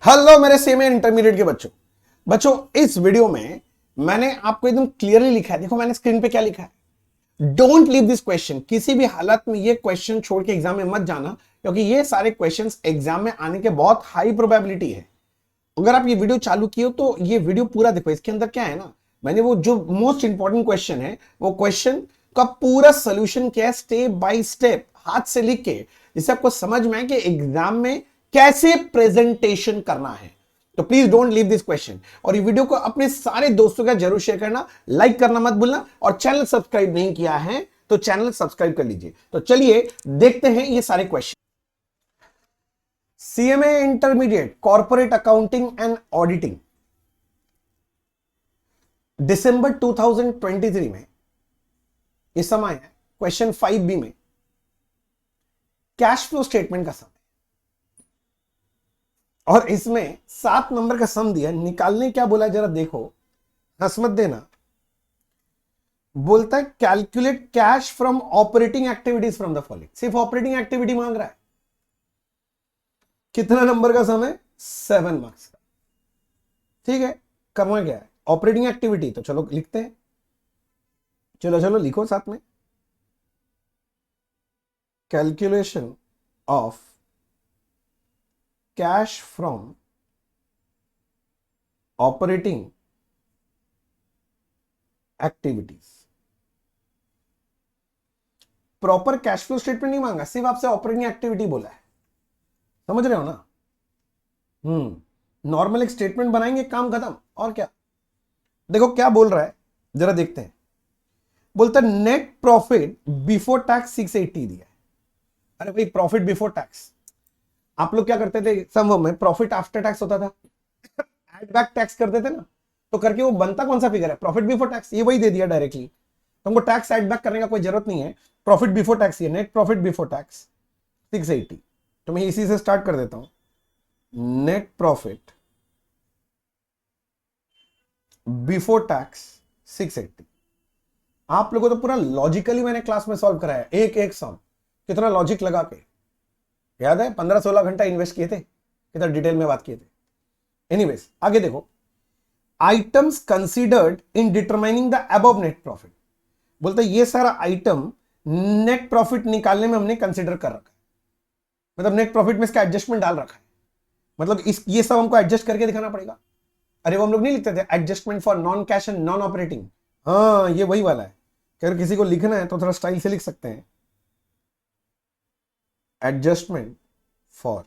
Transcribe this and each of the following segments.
Hello मेरे semi intermediate के बच्चों इस वीडियो में मैंने आपको एकदम क्लियरली लिखा है। देखो मैंने स्क्रीन पे क्या लिखा है, डोंट लीव दिस क्वेश्चन। किसी भी हालत में ये क्वेश्चन छोड़ के एग्जाम में मत जाना, क्योंकि ये सारे क्वेश्चंस एग्जाम में आने के बहुत हाई प्रोबेबिलिटी है। अगर आप ये वीडियो चालू किए हो तो ये वीडियो पूरा देखो। इसके अंदर क्या है ना, मैंने वो जो मोस्ट इंपॉर्टेंट क्वेश्चन है वो क्वेश्चन का पूरा सोल्यूशन क्या है, स्टेप बाय स्टेप हाथ से लिख के, जिससे आपको समझ में आए कि एग्जाम में कैसे प्रेजेंटेशन करना है। तो please don't leave this question, और ये वीडियो को अपने सारे दोस्तों का जरूर शेयर करना, लाइक करना मत भूलना, और चैनल सब्सक्राइब नहीं किया है तो चैनल सब्सक्राइब कर लीजिए। तो चलिए देखते हैं ये सारे question. CMA intermediate corporate accounting and auditing, दिसंबर 2023 में ये समय है। क्वेश्चन 5B में कैश फ्लो स्टेटमेंट का सम, और इसमें 7 नंबर का सम दिया। निकालने क्या बोला जरा देखो, हंस मत देना। बोलता है calculate cash from operating activities from the following. सिर्फ ऑपरेटिंग एक्टिविटी मांग रहा है। कितना नंबर का सम है? 7 मार्क्स का। ठीक है, करना क्या है, ऑपरेटिंग एक्टिविटी। तो चलो लिखते हैं, चलो लिखो साथ में। Calculation of cash from operating activities. Proper cash flow statement नहीं मांगा, सिर्फ आपसे ऑपरेटिंग एक्टिविटी बोला है। समझ रहे हो ना? नॉर्मल एक स्टेटमेंट बनाएंगे, काम खत्म। और क्या, देखो क्या बोल रहा है जरा देखते हैं। बोलता है नेट प्रॉफिट बिफोर टैक्स 680 दिया है। अरे भाई, प्रॉफिट बिफोर टैक्स, आप लोग क्या करते थे सम में, प्रॉफिट आफ्टर टैक्स होता था, एड बैक टैक्स करते थे ना, तो करके वो बनता कौन सा फिगर है? Profit before tax. ये वही दे दिया डायरेक्टली, तो हमको टैक्स एड बैक करने का कोई जरूरत नहीं है। प्रॉफिट बिफोर टैक्स, ये नेट प्रॉफिट बिफोर टैक्स 680। तो मैं इसी से स्टार्ट कर देता हूं। Net profit before tax 680। आप लोगों को तो पूरा लॉजिकली मैंने क्लास में सॉल्व कराया, एक एक सम, कितना लॉजिक लगा के। याद है 15-16 घंटा इन्वेस्ट किए थे, कितना डिटेल में बात किए थे। एनीवेज आगे देखो, items considered in determining the above net profit. बोलते ये सारा आइटम नेट प्रॉफिट निकालने में हमने कंसीडर कर रखा है, मतलब नेट प्रॉफिट में इसका एडजस्टमेंट डाल रखा है। मतलब इस ये सब हमको एडजस्ट करके दिखाना पड़ेगा। अरे वो हम लोग नहीं लिखते थे adjustment for non cash and non operating? हाँ, ये वही वाला है। अगर किसी को लिखना है तो थोड़ा स्टाइल से लिख सकते हैं, एडजस्टमेंट फॉर,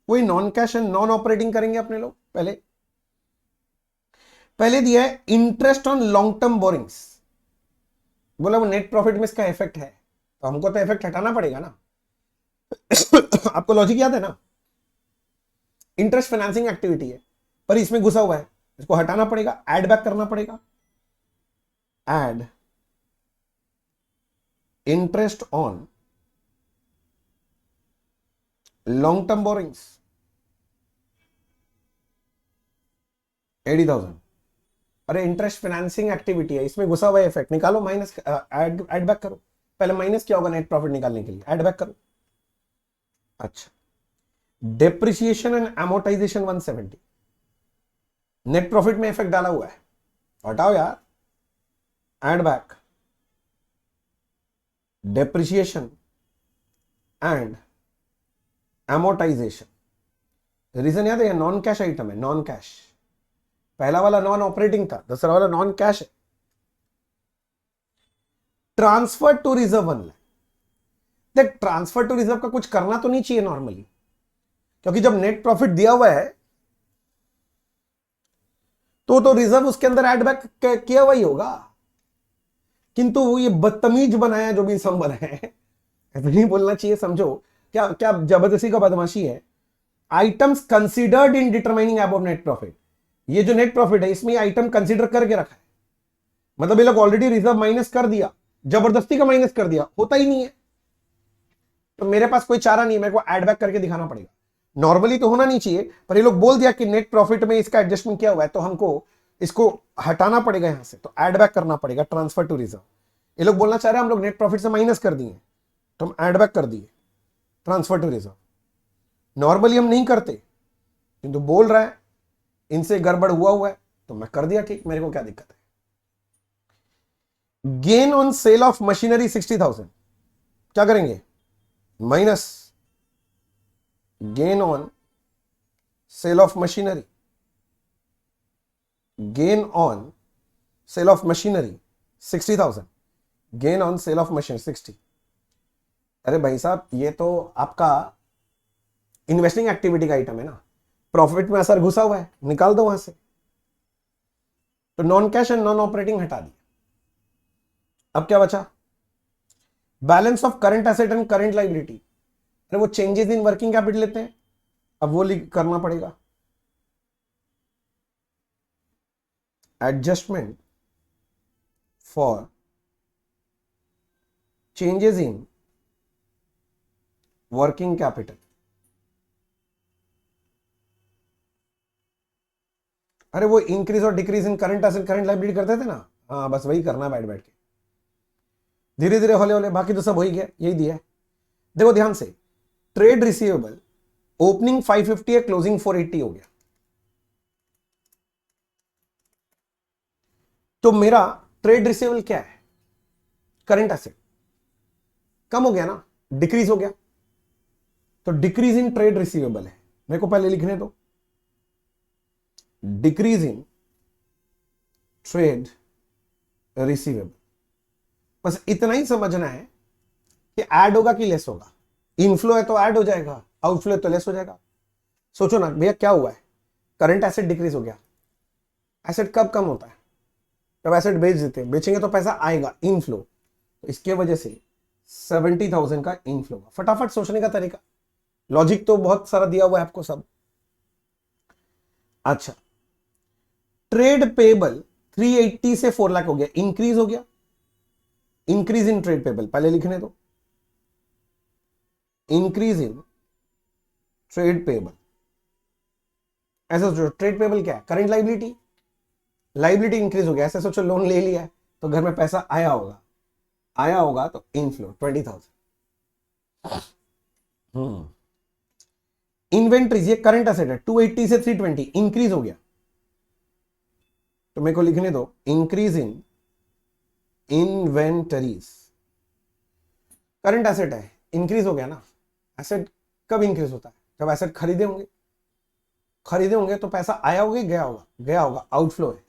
वही non cash and non operating करेंगे अपने लोग। पहले दिया है interest on long term borrowings. बोला वो नेट प्रॉफिट में इसका इफेक्ट है, तो हमको तो इफेक्ट हटाना पड़ेगा ना। आपको लॉजिक याद है ना? इंटरेस्ट फाइनेंसिंग एक्टिविटी है, पर इसमें घुसा हुआ है, इसको हटाना पड़ेगा, ऐड बैक करना पड़ेगा। Add interest on long term borrowings 80,000। अरे इंटरेस्ट फाइनेंसिंग एक्टिविटी है, इसमें घुसा हुआ इफेक्ट निकालो, माइनस ऐड बैक करो। पहले माइनस क्या होगा नेट प्रॉफिट निकालने के लिए? ऐड बैक करो। अच्छा, depreciation and amortisation 170, net profit में इफेक्ट डाला हुआ है, हटाओ यार। Add back depreciation and amortisation. Reason याद है, नॉन कैश आइटम है, नॉन कैश। पहला वाला नॉन ऑपरेटिंग था, दूसरा वाला नॉन कैश है। Transfer to reserve 1 lakh. देख, ट्रांसफर टू रिजर्व का कुछ करना तो नहीं चाहिए नॉर्मली, क्योंकि जब नेट प्रॉफिट दिया हुआ है तो रिजर्व उसके अंदर ऐड बैक किया हुआ ही होगा। किंतु ये बदतमीज बनाया जो भी सम बनाया है, ऐसा नहीं बोलना चाहिए। समझो क्या क्या जबरदस्ती का बदमाशी है। Items considered in determining above net profit, ये जो नेट प्रॉफिट है इसमें आइटम कंसीडर करके रखा है, मतलब ये लोग ऑलरेडी रिजर्व माइनस कर दिया, जबरदस्ती का माइनस कर दिया, होता ही नहीं है। तो मेरे पास कोई चारा नहीं है, मेरे को ऐड बैक करके दिखाना पड़ेगा। नॉर्मली तो होना नहीं चाहिए, पर ये लोग बोल दिया कि नेट प्रॉफिट में इसका एडजस्टमेंट किया हुआ है, तो हमको इसको हटाना पड़ेगा यहां से, तो ऐड बैक करना पड़ेगा, ट्रांसफर टू रिजर्व। ये लोग बोलना चाह रहे हैं हम लोग नेट प्रॉफिट से माइनस कर दिए, तो हम ऐड बैक कर दिए, ट्रांसफर टू रिजर्व। नॉर्मली हम नहीं करते, किंतु बोल रहा है इनसे गड़बड़ हुआ है तो मैं कर दिया ठीक, मेरे को क्या दिक्कत है। Gain on sale of machinery 60,000, क्या करेंगे, minus gain on sale of machinery, gain on sale of machinery 60,000, gain on sale of machine 60। अरे भाई साहब ये तो आपका इन्वेस्टिंग एक्टिविटी का आइटम है ना, प्रॉफिट में असर घुसा हुआ है, निकाल दो वहां से। तो non cash and non operating हटा दिया। अब क्या बचा, balance of current asset and current liability. अरे वो चेंजेस इन वर्किंग कैपिटल लेते हैं, अब वो करना पड़ेगा। Adjustment for changes in working capital. अरे वो इंक्रीज और decrease in current asset current liability करते थे ना, हाँ बस वही करना बैठ बैठ के, धीरे धीरे होले होले, बाकी तो सब हो ही गया, यही दिया है। देखो ध्यान से, ट्रेड रिसीवेबल ओपनिंग 550 है, क्लोजिंग 480 हो गया, तो मेरा ट्रेड रिसीवेबल क्या है, करंट एसेट कम हो गया ना, डिक्रीज हो गया, तो डिक्रीज इन ट्रेड रिसीवेबल है, मेरे को पहले लिखने दो, डिक्रीज इन ट्रेड रिसीवेबल। बस इतना ही समझना है कि ऐड होगा कि लेस होगा, इनफ्लो है तो ऐड हो जाएगा, आउटफ्लो है तो लेस हो जाएगा। सोचो ना भैया क्या हुआ है, करंट एसेट डिक्रीज हो गया। एसेट कब कम होता है, जब एसेट बेच देते हैं, बेचेंगे तो पैसा आएगा, इनफ्लो, तो इसके वजह से 70,000 का इनफ्लो होगा। फटाफट सोचने का तरीका, लॉजिक तो बहुत सारा दिया हुआ है आपको सब। अच्छा, ट्रेड पेबल 380 से 4 लाख हो गया, इंक्रीज हो गया, इंक्रीज इन ट्रेड पेबल पहले लिखने दो, इंक्रीज इन ट्रेड पेबल। ऐसा सोचो, ट्रेड पेबल क्या है, करंट लाइबिलिटी, लाइबिलिटी इंक्रीज हो गया, ऐसे सोचो लोन ले लिया है तो घर में पैसा आया होगा, आया होगा तो इनफ्लो 20,000। इन्वेंट्रीज, ये करंट एसेट है, 280 से 320 इंक्रीज हो गया, तो मेरे को लिखने दो increase in inventories. Current asset है, इंक्रीज हो गया ना। एसेट कब इंक्रीज होता है, जब एसेट खरीदे होंगे, खरीदे होंगे तो पैसा आया होगा, गया होगा, गया होगा, आउटफ्लो है,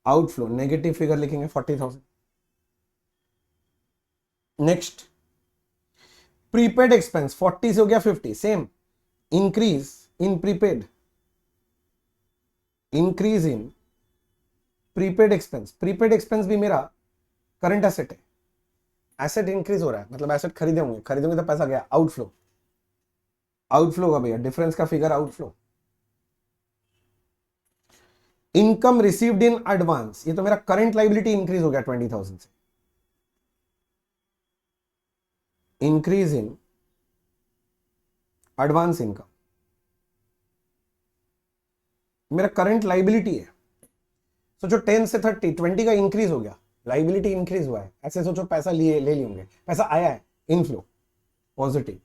आउटफ्लो नेगेटिव फिगर लिखेंगे 40,000। नेक्स्ट, प्रीपेड एक्सपेंस 40 से हो गया 50, same, increase in prepaid, increase in prepaid expense. Prepaid expense भी मेरा करंट एसेट है, एसेट इंक्रीज हो रहा है, मतलब एसेट खरीदे होंगे, खरीदेंगे तो पैसा गया, आउटफ्लो, आउटफ्लो का भैया डिफरेंस का figure outflow. Income received in advance, ये तो मेरा करंट लाइबिलिटी इंक्रीज हो गया 20,000 से, इंक्रीज इन एडवांस इनकम, मेरा करंट लाइबिलिटी है। सोचो 10 से 30, 20 का इंक्रीज हो गया, लाइबिलिटी इंक्रीज हुआ है, ऐसे सोचो पैसा लिए ले लेंगे, पैसा आया है, इनफ्लो पॉजिटिव।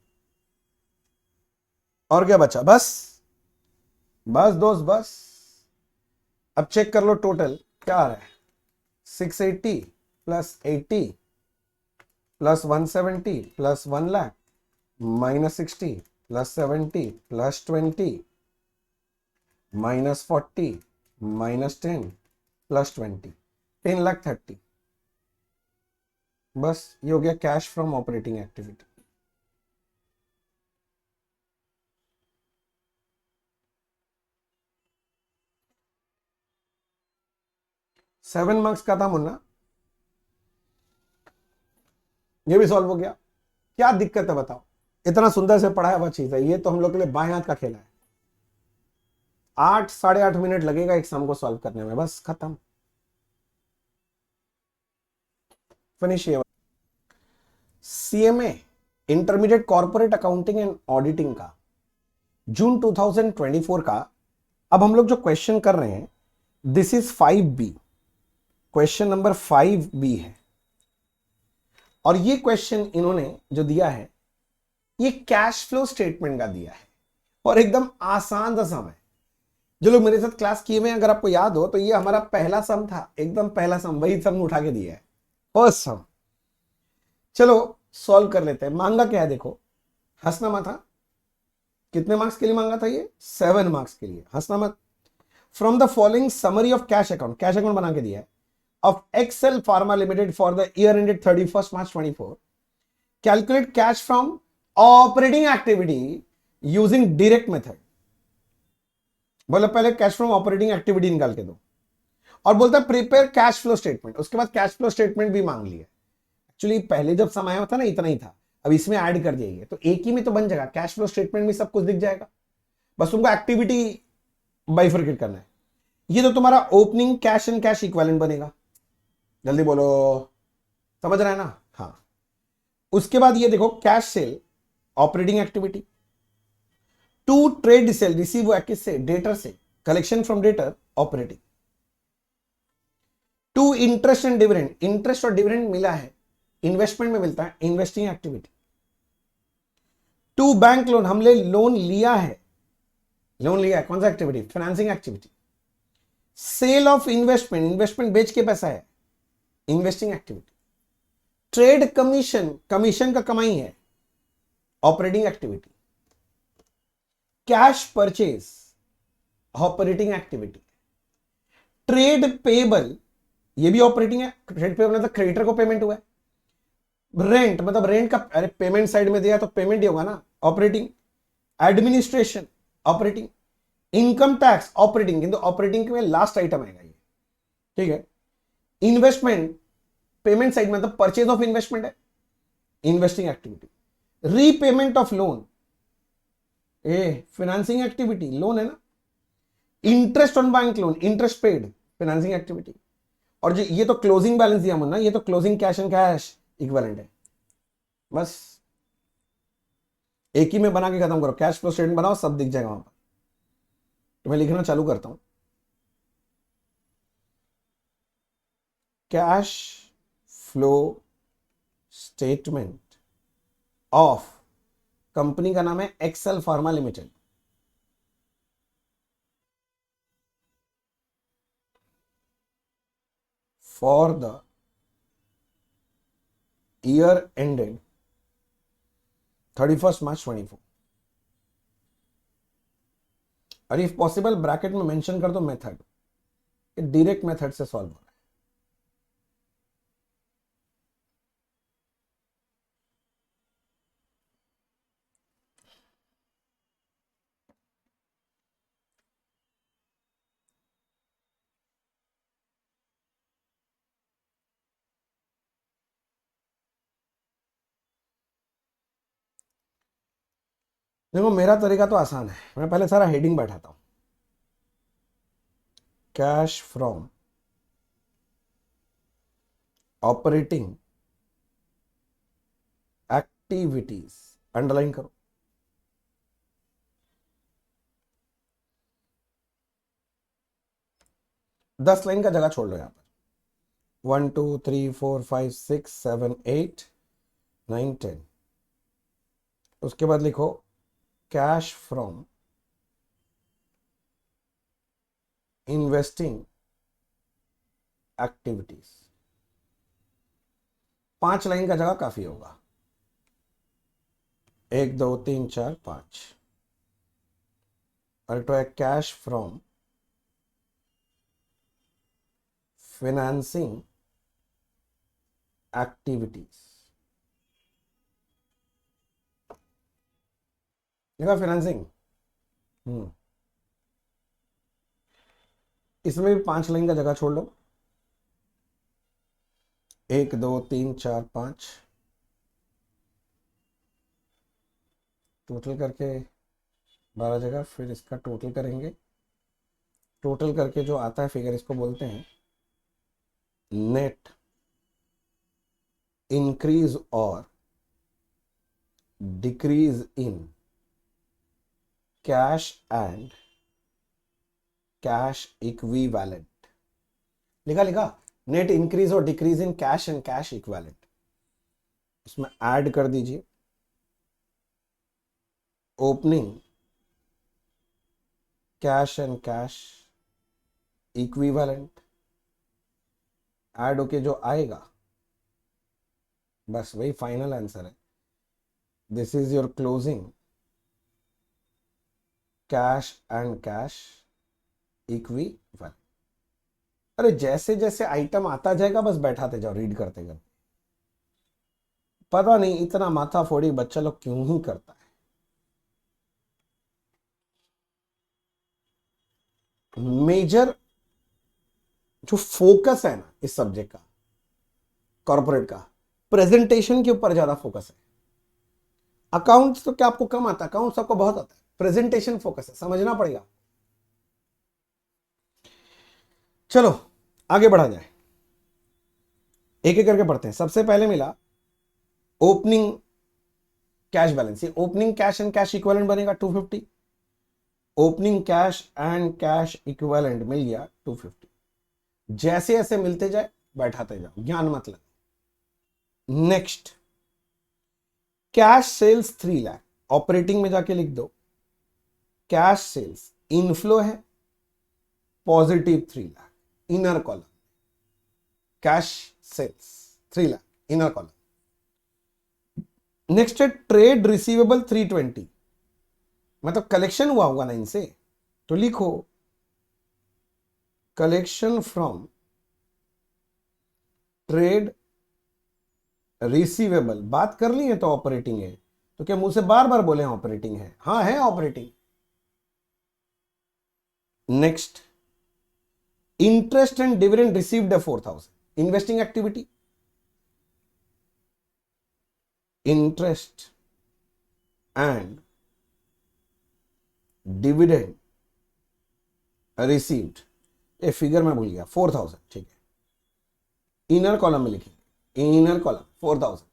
और क्या बचा, बस बस दोस्त बस। अब चेक कर लो टोटल क्या आ रहा है, 680 plus 80 plus 170 plus 1 lakh minus 60 plus 70 plus 20 minus 40 minus 10 plus 20, 10 lakh 30। बस ये हो गया cash from operating activity. Seven marks का था मुन्ना, ये भी सॉल्व हो गया। क्या दिक्कत है बताओ, इतना सुंदर से पढ़ाया हुआ चीज है, ये तो हम लोग के लिए बाएं हाथ का खेला है। 8 साढ़े 8 मिनट लगेगा एग्जाम को सॉल्व करने में, बस खत्म, फिनिश। ये CMA intermediate corporate accounting and auditing का जून 2024 का, अब हम लोग जो क्वेश्चन कर रहे हैं this is 5B, question number 5B है। और ये क्वेश्चन इन्होंने जो दिया है ये कैश फ्लो स्टेटमेंट का दिया है, और एकदम आसान सा सम है। जो लोग मेरे साथ क्लास किए हुए हैं, अगर आपको याद हो तो ये हमारा पहला सम था, एकदम पहला सम, वही सम उठा के दिया है, फर्स्ट सम। चलो सॉल्व कर लेते हैं। मांगा क्या है देखो, हंसना मत। था कितने मार्क्स के लिए मांगा था ये? 7 मार्क्स के लिए, हंसना मत। From the following summary of cash account, cash account बना के दिया है, of Excel Pharma Limited for the year ended 31st March 24, calculate cash from operating activity using direct method. बोला पहले कैश फ्रॉम ऑपरेटिंग एक्टिविटी निकाल के दो, और बोलता है प्रिपेयर कैश फ्लो स्टेटमेंट। उसके बाद कैश फ्लो स्टेटमेंट भी मांग लिया। एक्चुअली पहले जब समय आया था ना, इतना ही था, अब इसमें ऐड कर दिया, तो एक ही में तो बन जाएगा, कैश फ्लो स्टेटमेंट में सब कुछ दिख जाएगा, बस तुमको एक्टिविटी बाइफरकेट करना है। ये तो तुम्हारा opening cash and cash equivalent बनेगा, जल्दी बोलो, समझ रहा है ना? हाँ। उसके बाद ये देखो, cash sale operating activity, to trade sale receive हुआ किससे? डेटर से, collection from debtor operating. To interest and dividend, interest और डिविडेंड मिला है, इन्वेस्टमेंट में मिलता है, investing activity. To bank loan, हमने लोन लिया है, लोन लिया है, कौन सा activity? Financing activity. Sale of investment, investment बेच के पैसा है, investing activity. Trade commission, commission का कमाई है, operating activity. Cash purchase, operating activity. Trade payable, ये भी ऑपरेटिंग है, ट्रेड पेबल मतलब क्रेडिटर को पेमेंट हुआ है। रेंट मतलब रेंट का, अरे पेमेंट साइड में दिया तो पेमेंट ही होगा ना, operating. Administration operating. Income tax operating, किंतु ऑपरेटिंग में लास्ट आइटम आएगा ये, ठीक है। इन्वेस्टमेंट पेमेंट साइड में, मतलब परचेज ऑफ इन्वेस्टमेंट है, investing activity. Repayment of loan, financing activity, loan है ना। Interest on bank loan, interest paid, financing activity. और जो ये तो क्लोजिंग बैलेंस दिया मुन्ना, ये तो closing cash and cash equivalent है। बस एक ही में बना के खत्म करो, कैश फ्लो स्टेटमेंट बनाओ, सब दिख जाएगा वहां पर। तो मैं लिखना चालू करता हूं, cash flow statement of, company का नाम है Excel Pharma Limited, for the year ended 31st March 24। और इफ पॉसिबल ब्रैकेट में मेंशन कर दो मेथड, डायरेक्ट मेथड से सॉल्व हो रहा है। देखो मेरा तरीका तो आसान है, मैं पहले सारा हेडिंग बैठाता हूं, cash from operating activities, underline करो। दस लाइन का जगह छोड़ लो यहां पर, 1 2 3 4 5 6 7 8 9 10। उसके बाद लिखो cash from investing activities. 5 line का जगह काफी होगा, 1 2 3 4 5। और तो है कैश फ्रॉम फाइनेंसिंग एक्टिविटीज। देखा फाइनेंसिंग, इसमें भी 5 लाइन का जगह छोड़ लो, 1 2 3 4 5, टोटल करके 12 जगह। फिर इसका टोटल करेंगे, टोटल करके जो आता है फिगर, इसको बोलते हैं नेट इंक्रीज और decrease in cash and cash equivalent. लिखा लिखा, नेट इंक्रीज और decrease in cash and cash equivalent. इसमें ऐड कर दीजिए opening cash and cash equivalent add होके जो आएगा बस वही फाइनल आंसर है. This is your closing cash and cash equivalent. अरे जैसे जैसे आइटम आता जाएगा बस बैठाते जाओ, रीड करते करते. पता नहीं इतना माथा फोड़ी बच्चा लोग क्यों ही करता है. मेजर जो फोकस है ना इस सब्जेक्ट का, कॉर्पोरेट का, प्रेजेंटेशन के ऊपर ज्यादा फोकस है. अकाउंट्स तो क्या आपको कम आता है, अकाउंट्स आपको बहुत आता है. प्रेजेंटेशन फोकस है, समझना पड़ेगा. चलो आगे बढ़ा जाए, एक एक करके पढ़ते हैं. सबसे पहले मिला ओपनिंग कैश बैलेंस. ये opening cash and cash equivalent बनेगा 250. Opening cash and cash equivalent मिल गया 250. जैसे ऐसे मिलते जाए बैठाते जाओ, ज्ञान मतलब. Next cash sales 3 lakh. Operating में जाके लिख दो कैश सेल्स इनफ्लो है positive 3 lakh, inner column. Cash sales 3 lakh inner column. Next है ट्रेड रिसीवेबल 320. मतलब कलेक्शन हुआ होगा ना इनसे, तो लिखो कलेक्शन फ्रॉम ट्रेड रिसीवेबल. बात कर ली है तो ऑपरेटिंग है, तो क्या मुंह से बार बार बोले ऑपरेटिंग है? हाँ है operating. Next interest and dividend received है 4000. Investing activity. Interest and dividend received, ये फिगर में भूल गया, 4000. ठीक है, इनर कॉलम में लिखेंगे, इनर कॉलम 4000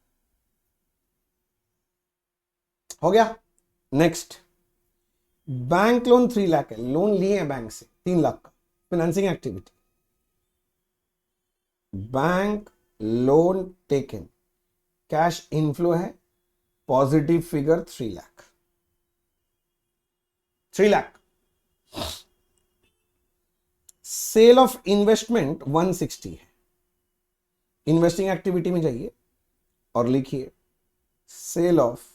हो गया. नेक्स्ट बैंक लोन 3 लाख है, लोन लिए हैं बैंक से 3 लाख का, financing activity. Bank loan taken, cash inflow है positive figure 3 lakh. 3 lakh. Sale of investment 160 है. इन्वेस्टिंग एक्टिविटी में जाइए और लिखिए sale of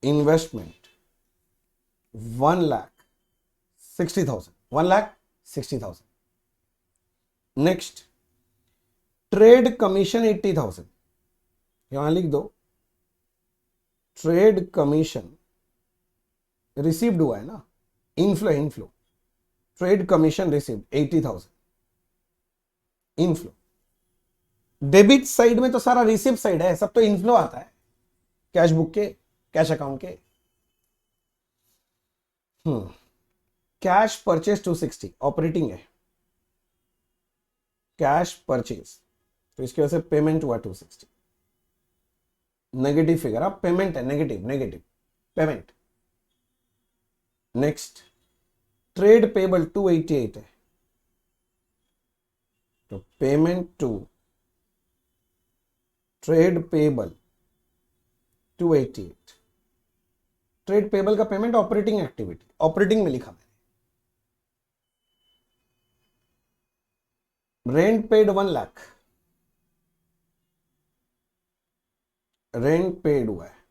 investment 1,60,000. 1,60,000. Next trade commission 80,000. यहां लिख दो ट्रेड कमीशन रिसीव्ड हुआ है ना, inflow inflow. Trade commission received 80,000 inflow. Debit side में तो सारा रिसीव साइड है, सब तो इनफ्लो आता है कैश बुक के, कैश अकाउंट के. कैश परचेज 260 ऑपरेटिंग है. कैश परचेज, तो इसकी वजह से पेमेंट हुआ 260. नेगेटिव फिगर, अब पेमेंट है, negative negative payment. Next trade payable 288 है, तो पेमेंट टू ट्रेड पेबल 288. ट्रेड पेबल का पेमेंट ऑपरेटिंग एक्टिविटी, ऑपरेटिंग में लिखा मैंने. Rent paid 1 lakh. Rent paid हुआ है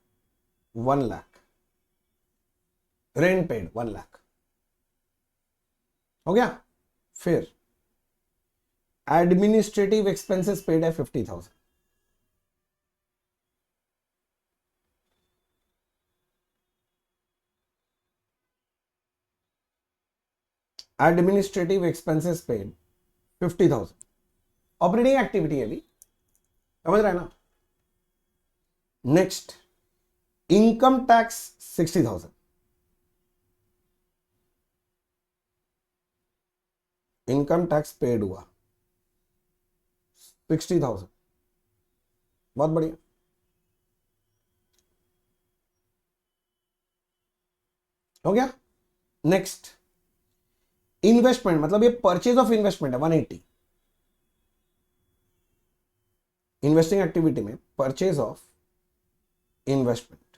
1 लाख. रेंट पेड 1 लाख हो गया. फिर एडमिनिस्ट्रेटिव एक्सपेंसेस पेड है 50,000. Administrative expenses paid 50,000. Operating activity है अभी, समझ रहे हैं ना. Next income tax 60,000. Income tax paid हुआ 60,000. बहुत बढ़िया. हो गया. नेक्स्ट इन्वेस्टमेंट, मतलब ये परचेज ऑफ इन्वेस्टमेंट है 180. इन्वेस्टिंग एक्टिविटी में purchase of investment,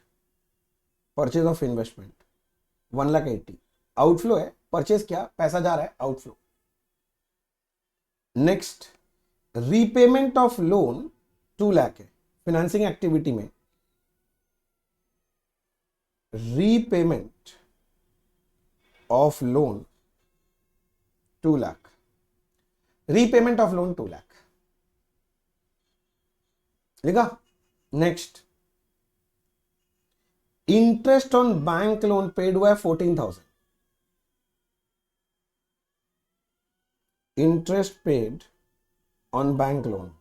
purchase of investment 1,80,000. Outflow है, परचेज किया, पैसा जा रहा है, outflow. Next, repayment of loan 2 lakh है, फाइनेंसिंग एक्टिविटी में repayment of loan 2 lakh, repayment of loan 2 lakh लिखा। Next, interest on bank loan paid हुआ है 14,000, interest paid on bank loan,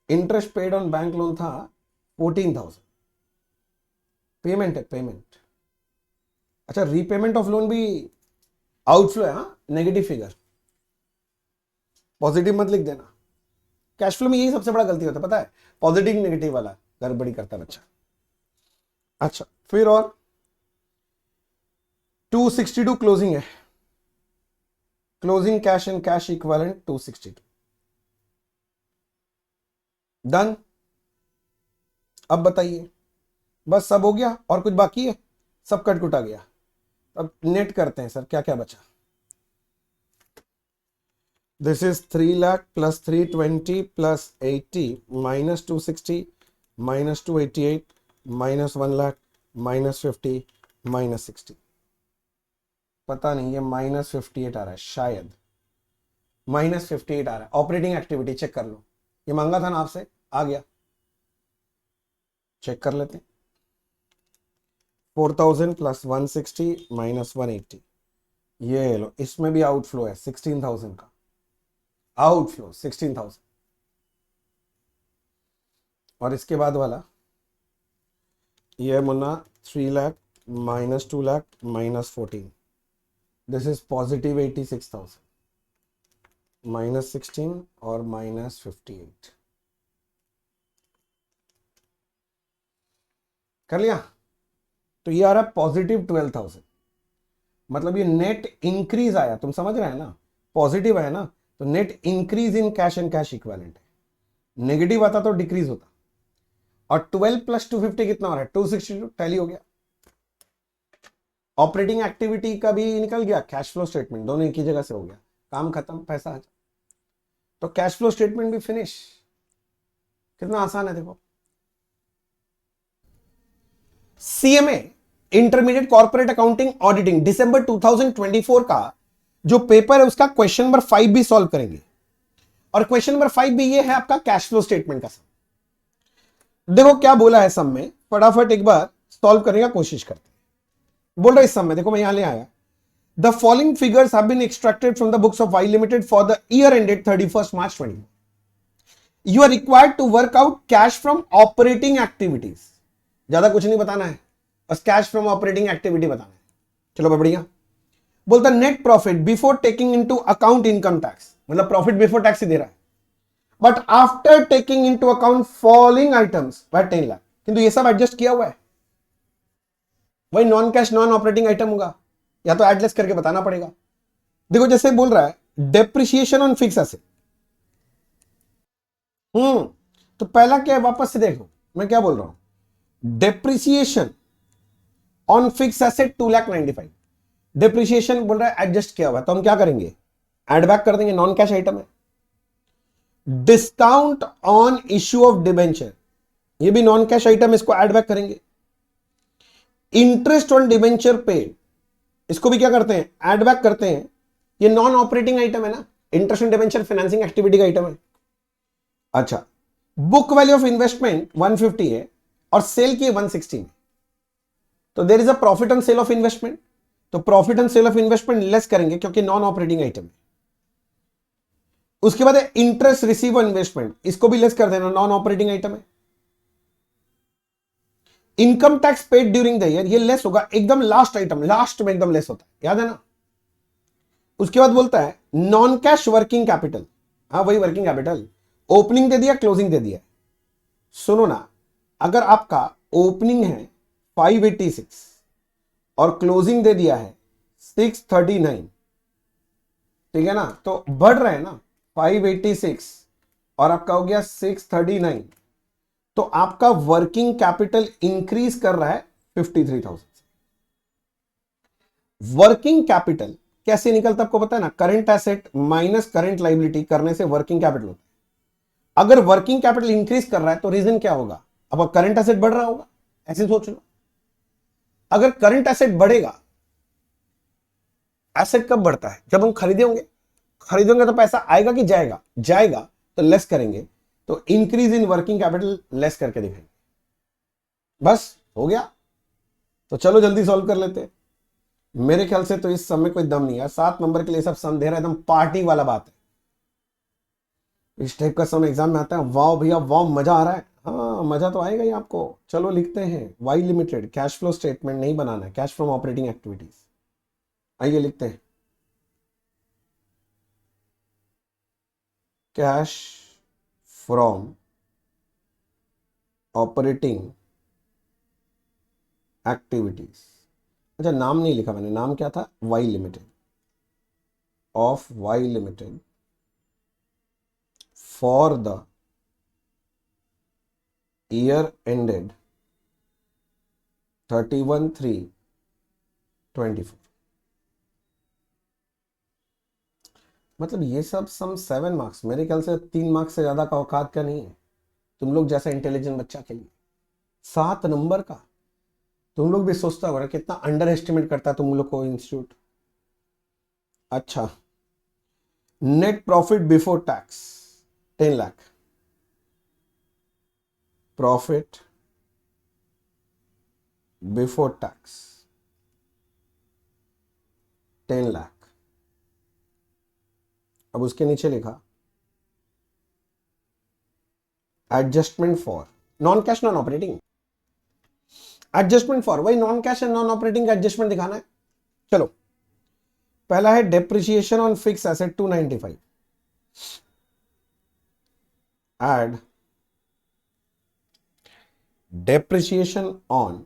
interest paid on bank loan था 14,000, पेमेंट है, पेमेंट। अच्छा, repayment of loan भी outflow है, हाँ, नेगेटिव फिगर, पॉजिटिव मत लिख देना। कैश फ्लो में यही सबसे बड़ा गलती होता है, पता है, पॉजिटिव नेगेटिव वाला गड़बड़ी करता है बच्चा। अच्छा, फिर और 262 क्लोजिंग है, closing cash and cash equivalent 262 done. अब बताइए, बस सब हो गया और कुछ बाकी है? सब कट कुटा गया। अब नेट करते हैं सर, क्या क्या बचा। This is 3 lakh plus 320 plus 80 minus 260 minus 288 minus 1 lakh minus 50 minus 60, पता नहीं, ये माइनस 58 आ रहा है, शायद माइनस 58 आ रहा है। ऑपरेटिंग एक्टिविटी चेक कर लो, ये मांगा था ना आपसे, आ गया, चेक कर लेते हैं। 4000 प्लस 160 माइनस 180, ये लो, इसमें भी आउटफ्लो है 16,000 का, आउटफ्लो 16,000। और इसके बाद वाला ये Munna 3 lakh minus 2 lakh minus 14, this is positive 86,000 minus 16 और माइनस 58, कर लिया। तो ये आ रहा है पॉजिटिव 12,000, मतलब ये नेट इंक्रीज आया, तुम समझ रहे हैं ना, पॉजिटिव है ना, तो net increase in cash and cash equivalent है। नेगेटिव आता तो डिक्रीज होता। और 12 प्लस 250 कितना हो रहा है? 262, टैली हो गया। ऑपरेटिंग एक्टिविटी का भी निकल गया, कैश फ्लो स्टेटमेंट, दोनों एक ही जगह से हो गया, काम खत्म, पैसा आ जाए। तो कैश फ्लो स्टेटमेंट भी फिनिश, कितना आसान है देखो। CMA intermediate corporate accounting auditing दिसंबर 2024 का जो पेपर है उसका क्वेश्चन नंबर 5 भी सॉल्व करेंगे। और क्वेश्चन नंबर 5 भी ये है आपका कैश फ्लो स्टेटमेंट का सम। देखो क्या बोला है सम में, फटाफट एक बार सॉल्व करने का कोशिश करते हैं। बोल रहा है इस सम में, देखो मैं यहां ले आया, the following figures have been extracted from the books of Y Limited for the year ended 31 March 20। You are required to work out cash from operating activities. ज्यादा कुछ नहीं बताना है, बस कैश फ्रॉम ऑपरेटिंग एक्टिविटी बताना है। चलो बढ़िया। बोलता net profit before taking into account income tax, मतलब प्रॉफिट बिफोर टैक्स ही दे रहा है, but after taking into account following items वह 10 लाख। किंतु ये सब एडजस्ट किया हुआ है, वही non cash non operating item होगा, या तो एडजस्ट करके बताना पड़ेगा। देखो जैसे बोल रहा है डेप्रिसिएशन ऑन फिक्स एसेट, तो पहला क्या है, वापस से देखो मैं क्या बोल रहा हूं, depreciation on fix asset 2,95,000, depreciation बोल रहा है एडजस्ट किया हुआ है, तो हम क्या करेंगे, एड बैक कर देंगे, नॉन कैश आइटम है। Discount on issue of debenture, ये भी नॉन कैश आइटम, इसको एड बैक करेंगे। इंटरेस्ट ऑन डिबेंचर पेड, इसको भी क्या करते हैं, एड बैक करते हैं, ये नॉन ऑपरेटिंग आइटम है ना, interest on debenture financing activity का आइटम है। अच्छा, बुक वैल्यू ऑफ इन्वेस्टमेंट 150 है और सेल की 160 है, तो there is a profit on sale of investment, तो profit on sale of investment less करेंगे क्योंकि नॉन ऑपरेटिंग आइटम है। उसके बाद इंटरेस्ट रिसीव ऑन इन्वेस्टमेंट, इसको भी लेस कर देना, नॉन ऑपरेटिंग आइटम है। Income tax paid during the year, ये लेस होगा, एकदम लास्ट आइटम, लास्ट में एकदम लेस होता है, याद है ना। उसके बाद बोलता है नॉन कैश वर्किंग कैपिटल, हाँ वही वर्किंग कैपिटल, ओपनिंग दे दिया क्लोजिंग दे दिया। सुनो ना, अगर आपका ओपनिंग है 586 और क्लोजिंग दे दिया है 639, ठीक है ना, तो बढ़ रहा है ना 586 और आपका हो गया 639, तो आपका वर्किंग कैपिटल इंक्रीज कर रहा है 53,000। वर्किंग कैपिटल कैसे निकलता आपको पता है ना, current asset minus current liability करने से वर्किंग कैपिटल होता है। अगर वर्किंग कैपिटल इंक्रीज कर रहा है तो रीजन क्या होगा, अब करंट एसेट बढ़ रहा होगा, ऐसे सोच लो। अगर करंट एसेट बढ़ेगा, एसेट कब बढ़ता है, जब हम खरीदेंगे तो पैसा आएगा कि जाएगा, जाएगा तो लेस करेंगे, तो increase in working capital less करके दिखाएंगे। बस हो गया। तो चलो जल्दी सॉल्व कर लेते हैं। मेरे ख्याल से तो इस सम में कोई दम नहीं है, 7 नंबर के लिए सब सम दे रहा है, एकदम पार्टी वाला बात है। इस टाइप का सम एग्जाम में आता है, वाह भैया वाह, मजा आ रहा है। हाँ मजा तो आएगा ही आपको। चलो लिखते हैं, Y Limited cash flow statement नहीं बनाना है, कैश फ्रॉम ऑपरेटिंग एक्टिविटीज। आइए लिखते हैं, कैश फ्रॉम ऑपरेटिंग एक्टिविटीज। अच्छा नाम नहीं लिखा मैंने, नाम क्या था, Y Limited, of Y Limited for the year ended 31/3/24। मतलब ये सब सम 7 मार्क्स, मेरे ख्याल से 3 मार्क्स से ज्यादा का औकात का नहीं है तुम लोग जैसा इंटेलिजेंट बच्चा के लिए। 7 नंबर का, तुम लोग भी सोचता होगा कितना अंडर एस्टिमेट करता है तुम लोग को इंस्टीट्यूट। अच्छा, net profit before tax 10 lakh, profit before tax 10 lakh. अब उसके नीचे लिखा adjustment for non cash non operating, adjustment for वही non cash and non operating का एडजस्टमेंट दिखाना है। चलो पहला है depreciation on fix asset 295, add depreciation on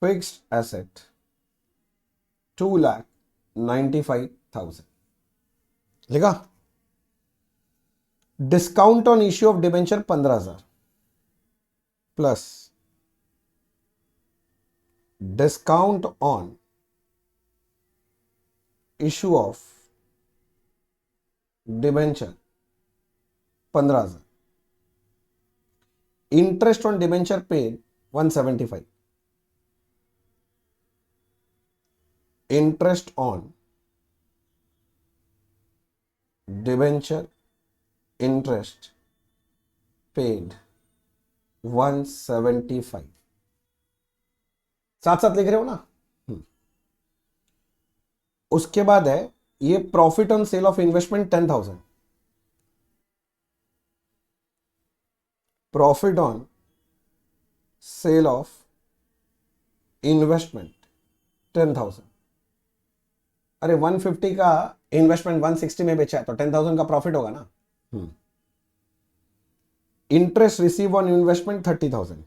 fixed asset 2,95,000 लिखा। Discount on issue of debenture 15,000 plus discount on issue of debenture 15,000, interest on debenture paid 175, interest on debenture interest paid 175, साथ साथ लिख रहे हो ना। उसके बाद है ये profit on sale of investment 10,000, profit on sale of investment 10,000। अरे 150 का इन्वेस्टमेंट 160 में बेचा है तो 10,000 का प्रॉफिट होगा ना। Interest receive on investment 30,000,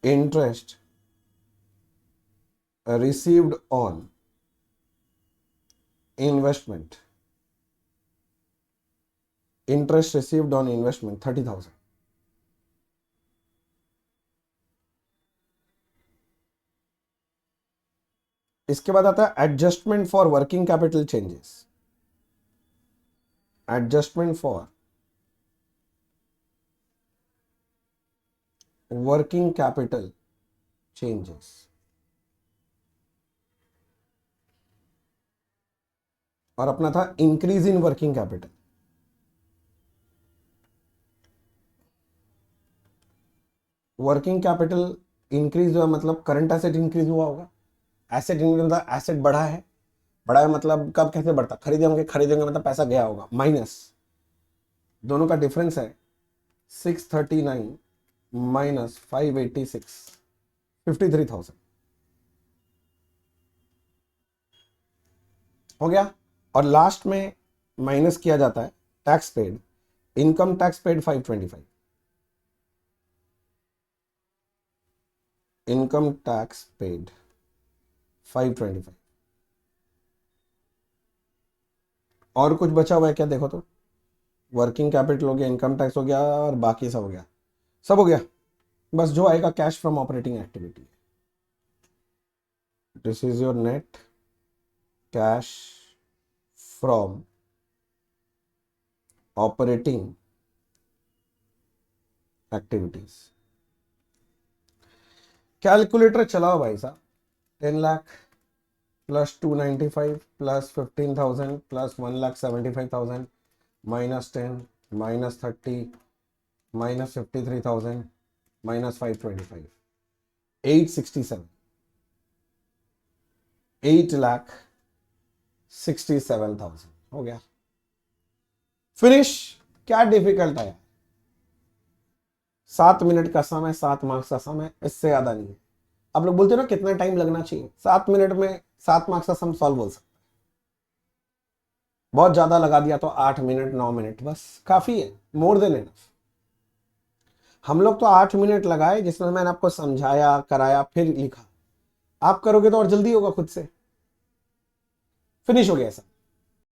interest received on investment, interest received on investment 30,000। इसके बाद आता है adjustment for working capital changes, adjustment for working capital changes, और अपना था increase in working capital. Working capital increase हुआ मतलब करंट एसेट इंक्रीज हुआ होगा, एसेट इंक्रीज मतलब एसेट बढ़ा है, बढ़ा है मतलब कब कैसे बढ़ता, खरीदेंगे मतलब पैसा गया होगा, माइनस दोनों का डिफरेंस है 639 माइनस 586 53,000 हो गया। और लास्ट में माइनस किया जाता है tax paid, income tax paid 525, income tax paid 525। और कुछ बचा हुआ है क्या देखो तो, वर्किंग कैपिटल हो गया, इनकम टैक्स हो गया और बाकी सब हो गया, सब हो गया। बस जो आएगा cash from operating activity, this is your net cash from operating activities. Calculator चलाओ भाई साहब, 10 lakh plus 295 plus 15,000 plus 1,75,000 minus 10 minus 30 minus 53,000 minus 525, 867, 8,67,000 हो गया। फिनिश। क्या डिफिकल्ट है? 7 मिनट का समय, 7 मार्क्स का समय, इससे ज्यादा नहीं है। आप लोग बोलते हो ना कितना टाइम लगना चाहिए, 7 मिनट में 7 मार्क्स का सम सॉल्व हो सकता है। बहुत ज्यादा लगा दिया तो 8 मिनट 9 मिनट बस काफी है, मोर देन इनफ। हम लोग तो 8 मिनट लगाए जिसमें मैंने आपको समझाया, कराया, फिर लिखा। आप करोगे तो और जल्दी होगा खुद से। फिनिश हो गया सर।